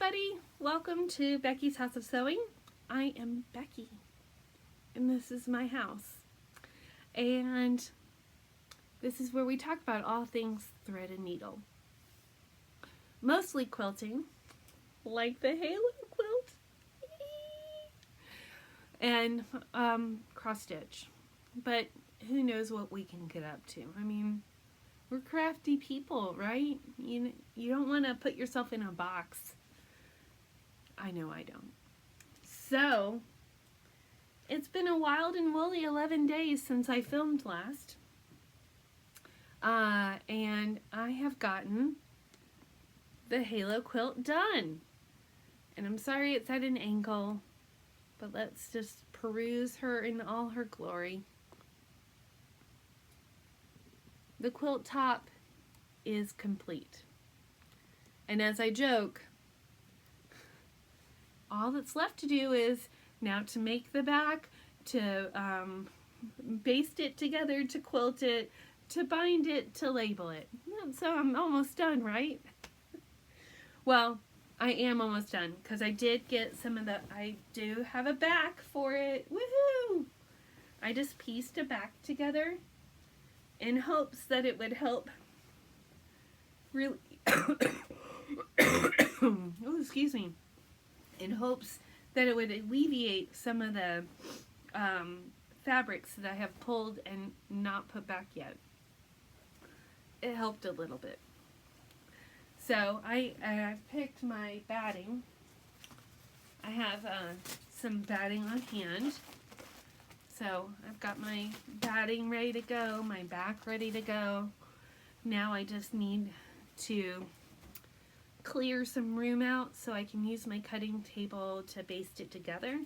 everybody, welcome to Becky's House of Sewing. I am Becky and this is my house, and this is where we talk about all things thread and needle, mostly quilting, like the Halo quilt, and cross stitch, but who knows what we can get up to. I mean, we're crafty people, right? You don't want to put yourself in a box. I know I don't. So, it's been a wild and woolly 11 days since I filmed last. And I have gotten the Halo quilt done. And I'm sorry it's at an angle, but let's just peruse her in all her glory. The quilt top is complete. And as I joke, all that's left to do is now to make the back, to baste it together, to quilt it, to bind it, to label it. So I'm almost done, right? Well, I am almost done because I did get some of I do have a back for it. Woohoo! I just pieced a back together in hopes that it would help really oh, excuse me. In hopes that it would alleviate some of the fabrics that I have pulled and not put back yet. It helped a little bit. So I picked my batting. I have some batting on hand. So I've got my batting ready to go, my back ready to go. Now I just need to clear some room out so I can use my cutting table to baste it together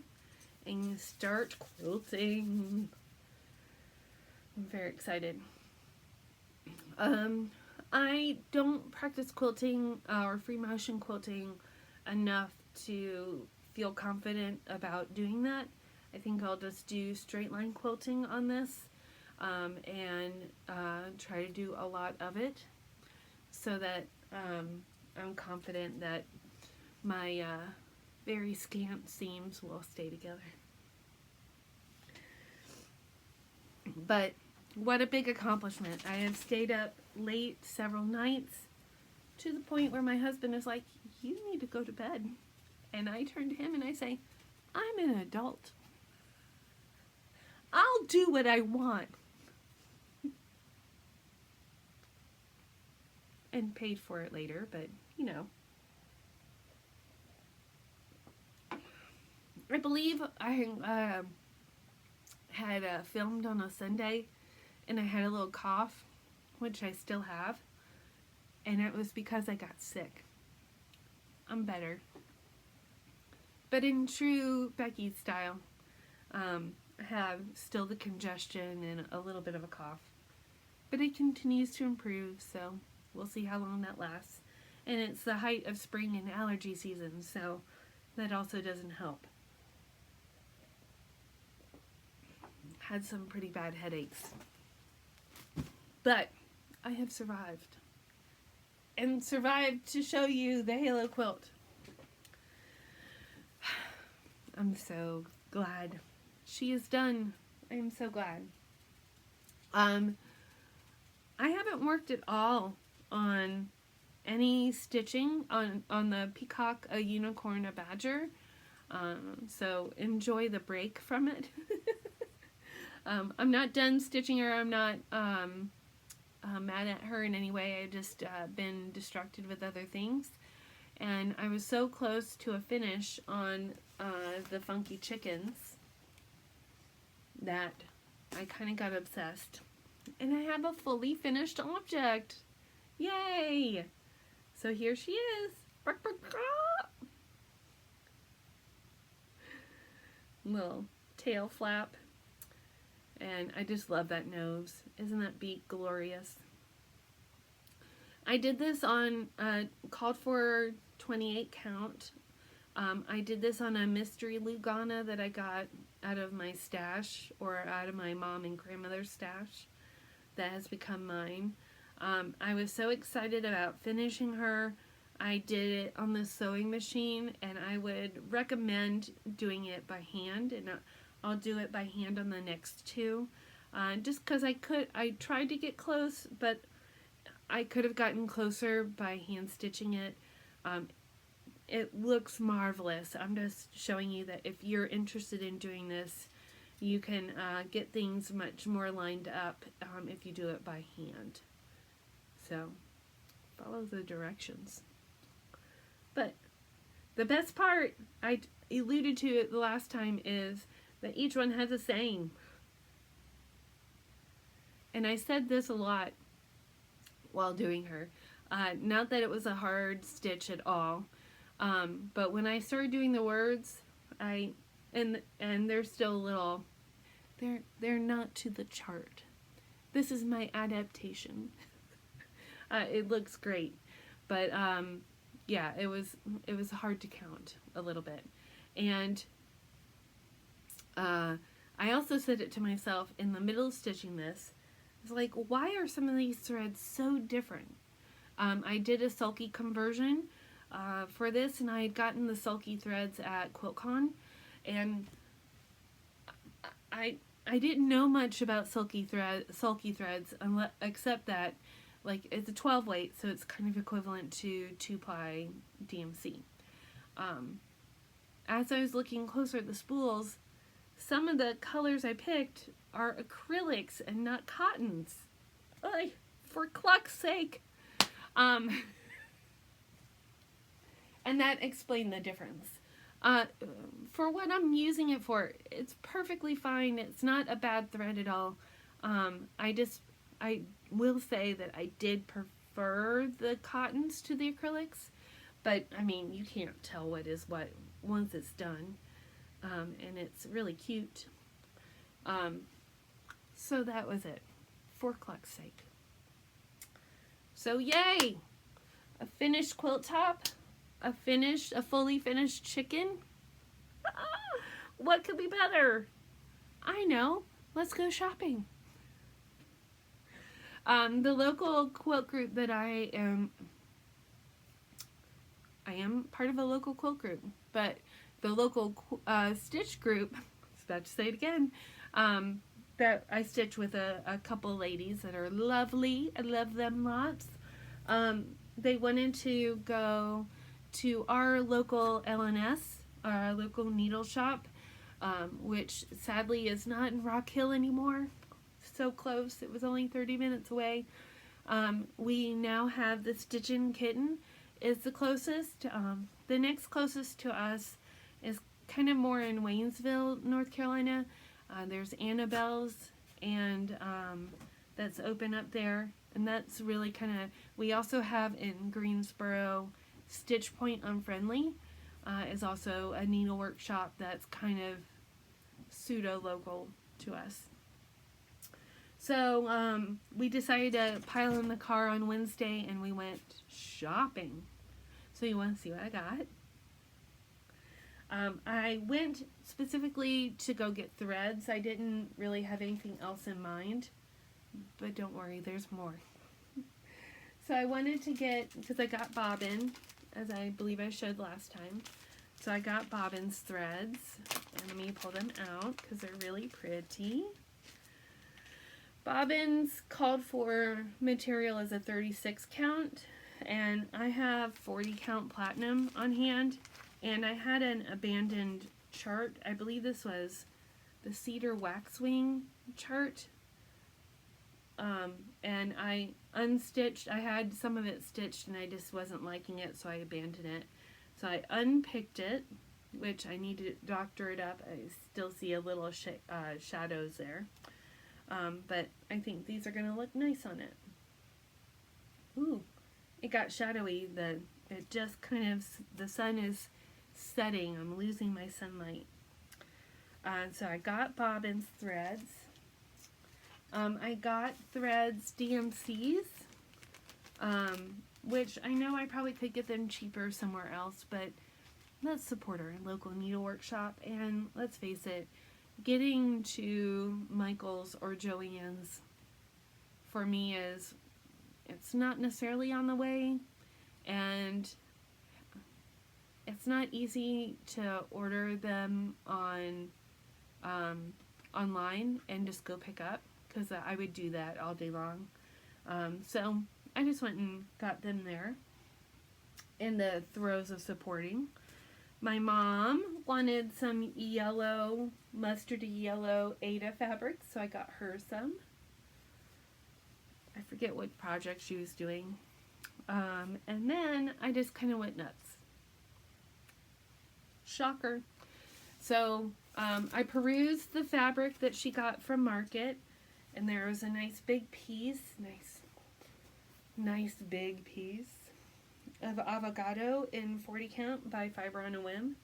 and start quilting. I'm very excited. I don't practice quilting or free motion quilting enough to feel confident about doing that. I think I'll just do straight line quilting on this and try to do a lot of it so that I'm confident that my very scant seams will stay together. But what a big accomplishment. I have stayed up late several nights to the point where my husband is like, you need to go to bed. And I turn to him and I say, I'm an adult. I'll do what I want. And paid for it later, but you know. I believe I had filmed on a Sunday and I had a little cough, which I still have, and it was because I got sick. I'm better. But in true Becky style, I have still the congestion and a little bit of a cough. But it continues to improve, so we'll see how long that lasts. And it's the height of spring and allergy season, so that also doesn't help. Had some pretty bad headaches. But I have survived. And survived to show you the Halo quilt. I'm so glad. She is done. I am so glad. I haven't worked at all on any stitching on the peacock, a unicorn, a badger. So enjoy the break from it. I'm not done stitching her. I'm not mad at her in any way. I've just been distracted with other things. And I was so close to a finish on the funky chickens that I kind of got obsessed. And I have a fully finished object. Yay! So here she is. Little tail flap. And I just love that nose. Isn't that beak glorious? I did this on called for 28 count. I did this on a mystery Lugana that I got out of my stash, or out of my mom and grandmother's stash that has become mine. I was so excited about finishing her. I did it on the sewing machine, and I would recommend doing it by hand, and I'll do it by hand on the next two. Just because I tried to get close, but I could have gotten closer by hand stitching it. It looks marvelous. I'm just showing you that if you're interested in doing this, you can get things much more lined up if you do it by hand. So follow the directions. But the best part, I alluded to it the last time, is that each one has a saying. And I said this a lot while doing her. Not that it was a hard stitch at all, but when I started doing the words, and they're still a little, they're not to the chart. This is my adaptation. It looks great, but yeah, it was hard to count a little bit, and I also said it to myself in the middle of stitching this. It's like, why are some of these threads so different? I did a sulky conversion for this, and I had gotten the sulky threads at QuiltCon, and I didn't know much about sulky threads except that, like, it's a 12 weight, so it's kind of equivalent to 2-ply DMC. As I was looking closer at the spools, some of the colors I picked are acrylics and not cottons. Ay, for cluck's sake. And that explained the difference. For what I'm using it for, it's perfectly fine. It's not a bad thread at all. I will say that I did prefer the cottons to the acrylics, but I mean, you can't tell what is what once it's done. And it's really cute. So that was it, for cluck's sake. So yay! A finished quilt top, a fully finished chicken. What could be better? I know. Let's go shopping. The local quilt group that I am part of a local quilt group, but the local stitch group, I was about to say it again, that I stitch with a couple ladies that are lovely. I love them lots. They wanted to go to our local LNS, our local needle shop, which sadly is not in Rock Hill anymore. So close. It was only 30 minutes away. We now have the Stitchin' Kitten is the closest. The next closest to us is kind of more in Waynesville, North Carolina. There's Annabelle's, and that's open up there, and that's really kind of, we also have in Greensboro, Stitch Point Unfriendly is also a needle workshop that's kind of pseudo local to us. So we decided to pile in the car on Wednesday, and we went shopping. So you want to see what I got? I went specifically to go get threads. I didn't really have anything else in mind, but don't worry, there's more. So I wanted to get, because I got bobbin, as I believe I showed last time. So I got bobbin's threads, and let me pull them out because they're really pretty. Bobbins called for material as a 36 count, and I have 40 count platinum on hand, and I had an abandoned chart. I believe this was the cedar waxwing chart, and I unstitched. I had some of it stitched and I just wasn't liking it, so I abandoned it. So I unpicked it, which I need to doctor it up. I still see a little shadows there. But I think these are going to look nice on it. Ooh, it got shadowy. It just kind of, the sun is setting. I'm losing my sunlight. So I got bobbin's threads. I got threads DMCs, which I know I probably could get them cheaper somewhere else, but let's support our local needle workshop. And let's face it, getting to Michael's or Joann's for me it's not necessarily on the way, and it's not easy to order them on online and just go pick up, because I would do that all day long. So I just went and got them there in the throes of supporting. My mom wanted some yellow, mustardy yellow Ada fabric, so I got her some. I forget what project she was doing. And then I just kind of went nuts. Shocker. So I perused the fabric that she got from Market, and there was a nice big piece, nice big piece of avocado in 40 count by Fiber on a Whim.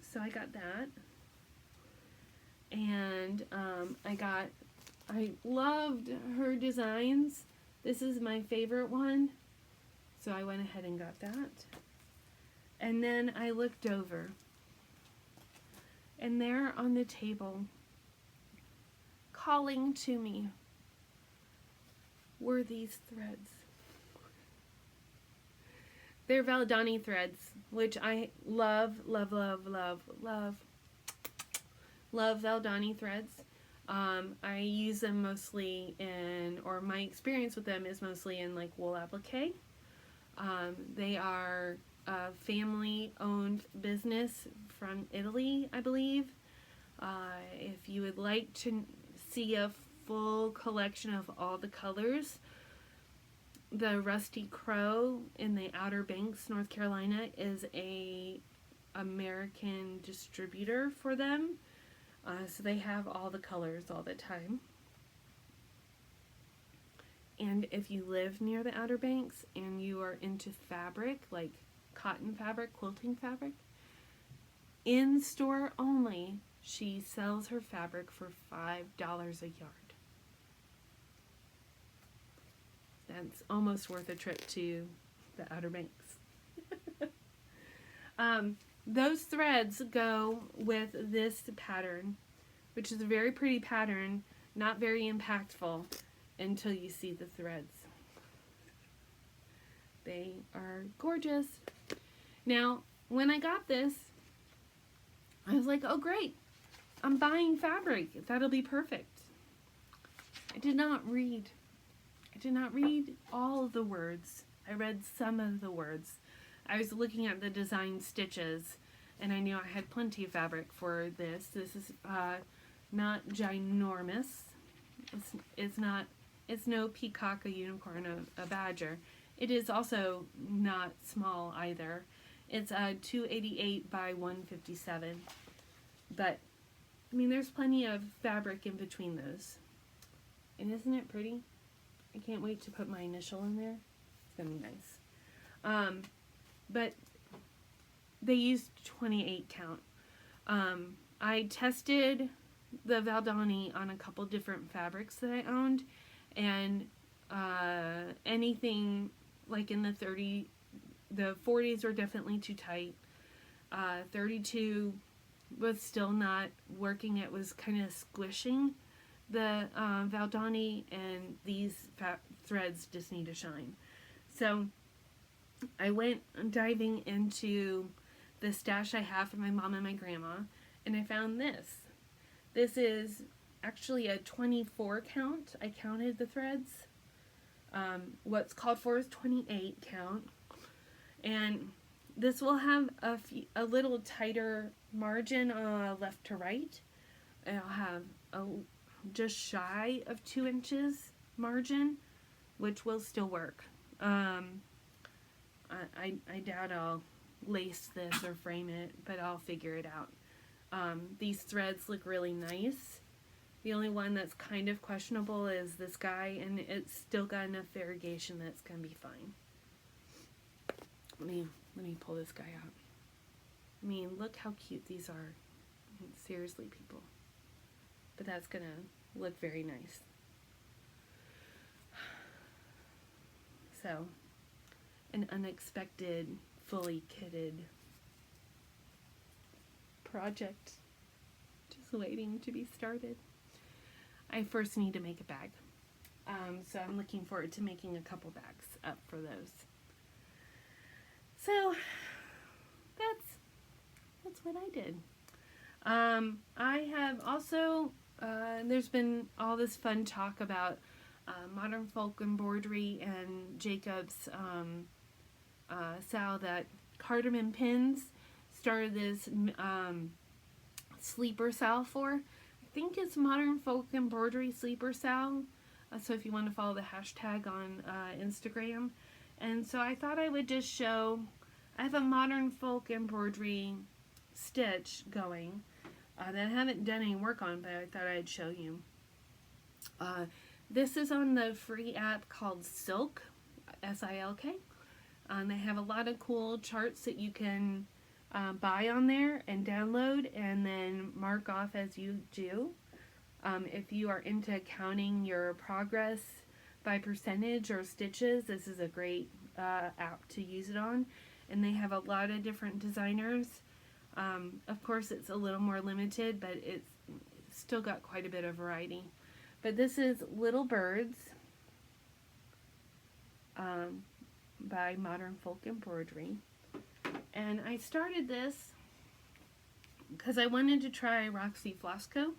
So I got that. And I loved her designs. This is my favorite one. So I went ahead and got that. And then I looked over. And there on the table, calling to me, were these threads. They're Valon Threads, which I love, love, love, love, love. Love Valon Threads. I use them mostly in, or my experience with them is mostly in like wool applique. They are a family-owned business from Italy, I believe. If you would like to see a full collection of all the colors, the Rusty Crow in the Outer Banks, North Carolina, is a American distributor for them. So they have all the colors all the time. And if you live near the Outer Banks and you are into fabric, like cotton fabric, quilting fabric, in store only, she sells her fabric for $5 a yard. That's almost worth a trip to the Outer Banks. Those threads go with this pattern, which is a very pretty pattern, not very impactful until you see the threads. They are gorgeous. Now, when I got this, I was like, oh great, I'm buying fabric. That'll be perfect. I did not read all of the words. I read some of the words. I was looking at the design stitches, and I knew I had plenty of fabric for this. This is not ginormous. It's no peacock, a unicorn, a badger. It is also not small either. It's 288 by 157. But, I mean, there's plenty of fabric in between those. And isn't it pretty? I can't wait to put my initial in there. It's going to be nice. But they used 28 count. I tested the Valon on a couple different fabrics that I owned, and anything like in the 40s were definitely too tight. 32 was still not working. It was kind of squishing the Valon, and these threads just need to shine. So I went diving into the stash I have from my mom and my grandma, and I found this. This is actually a 24 count. I counted the threads. What's called for is 28 count. And this will have a little tighter margin left to right. It'll have just shy of 2 inches margin, which will still work. I doubt I'll lace this or frame it, but I'll figure it out. These threads look really nice. The only one that's kind of questionable is this guy, and it's still got enough variegation that's gonna be fine. Let me pull this guy out. I mean, look how cute these are. I mean, seriously, people. But that's gonna look very nice. So, an unexpected, fully kitted project just waiting to be started. I first need to make a bag. So I'm looking forward to making a couple bags up for those. So what I did. I have also, there's been all this fun talk about modern folk embroidery and Jacob's Sal that Cardamom Pins started this sleeper sal for. I think it's Modern Folk Embroidery Sleeper Sal. So if you want to follow the hashtag on Instagram. And so I thought I would just show, I have a Modern Folk Embroidery stitch going that I haven't done any work on, but I thought I'd show you. This is on the free app called Silk, S-I-L-K. They have a lot of cool charts that you can buy on there and download and then mark off as you do. If you are into counting your progress by percentage or stitches, this is a great app to use it on. And they have a lot of different designers. Of course, it's a little more limited, but it's still got quite a bit of variety. But this is Little Birds by Modern Folk Embroidery. And I started this because I wanted to try Roxy Flosstube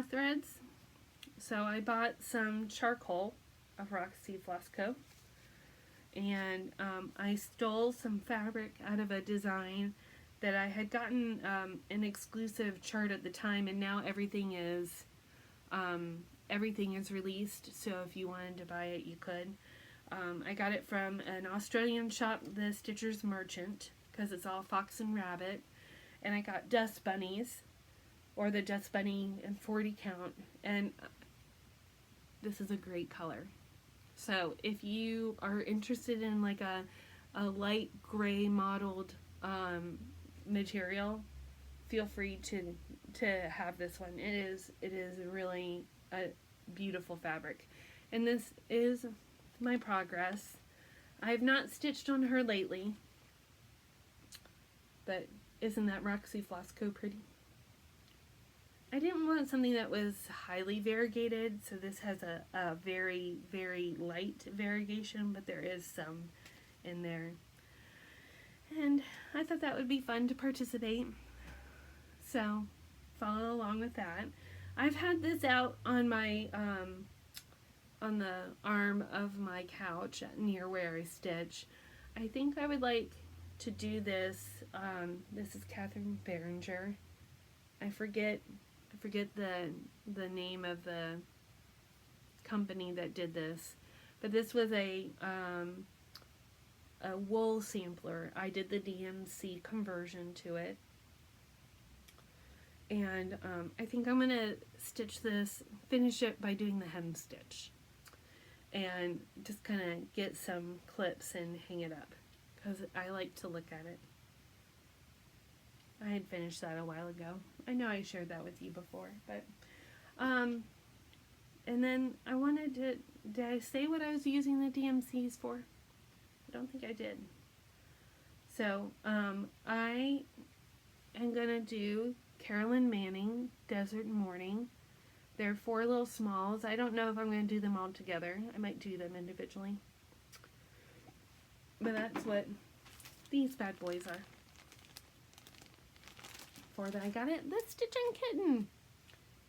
threads. So I bought some charcoal of Roxy Flosstube. And I stole some fabric out of a design that I had gotten an exclusive chart at the time, and now everything is released, so if you wanted to buy it, you could. I got it from an Australian shop, the Stitcher's Merchant, because it's all fox and rabbit, and I got dust bunnies, or the dust bunny in 40 count, and this is a great color. So if you are interested in like a light gray mottled material, feel free to have this one. It is really a beautiful fabric. And this is my progress. I have not stitched on her lately, but isn't that Roxy Flosstube pretty? I didn't want something that was highly variegated, so this has a very, very light variegation, but there is some in there. And I thought that would be fun to participate, so follow along with that. I've had this out on my on the arm of my couch near where I stitch. I think I would like to do this. This is Catherine Berenger. I forget the name of the company that did this, but this was a wool sampler. I did the DMC conversion to it, and I think I'm gonna stitch this, finish it by doing the hem stitch, and just kind of get some clips and hang it up because I like to look at it. I had finished that a while ago. I know I shared that with you before, but and then I wanted to, did I say what I was using the DMCs for? I don't think I did. So I am gonna do Carolyn Manning Desert Morning. They're 4 little smalls. I don't know if I'm gonna do them all together. I might do them individually, but that's what these bad boys are. That I got it, the Stitching Kitten.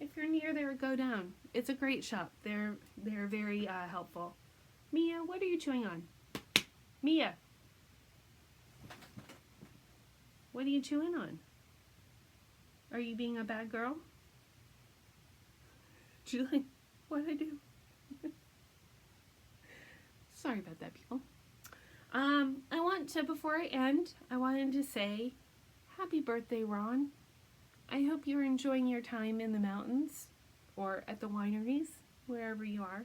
If you're near there, go down. It's a great shop. They're very helpful. Mia, what are you chewing on? Mia, what are you chewing on? Are you being a bad girl? Julie, what'd I do? Sorry about that, people. I want to, before I end, I wanted to say happy birthday, Ron. I hope you're enjoying your time in the mountains or at the wineries, wherever you are.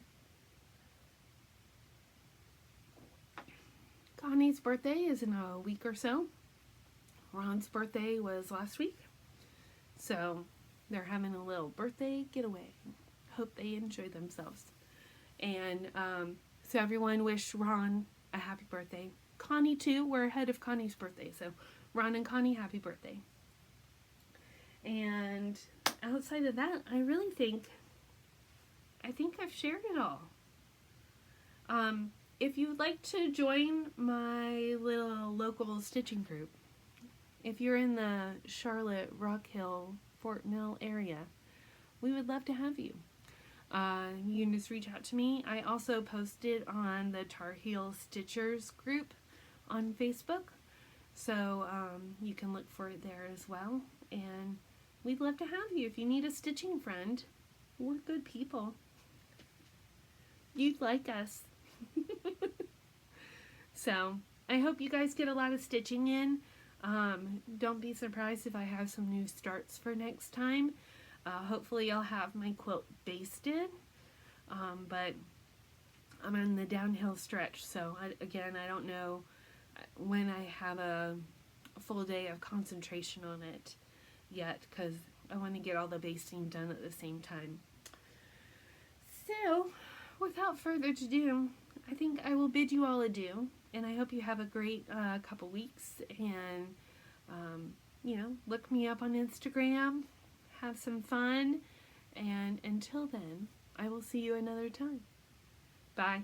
Connie's birthday is in a week or so. Ron's birthday was last week. So they're having a little birthday getaway. Hope they enjoy themselves. And so everyone wish Ron a happy birthday. Connie too, we're ahead of Connie's birthday. So Ron and Connie, happy birthday. And outside of that, I think I've shared it all. If you would like to join my little local stitching group, if you're in the Charlotte, Rock Hill, Fort Mill area, we would love to have you. You can just reach out to me. I also posted on the Tar Heel Stitchers group on Facebook, so you can look for it there as well. And we'd love to have you. If you need a stitching friend, we're good people. You'd like us. So I hope you guys get a lot of stitching in. Don't be surprised if I have some new starts for next time. Hopefully I'll have my quilt basted, but I'm in the downhill stretch, so I don't know when I have a full day of concentration on it yet, because I want to get all the basting done at the same time. So without further ado, I think I will bid you all adieu, and I hope you have a great couple weeks, and look me up on Instagram, have some fun, and until then, I will see you another time. Bye.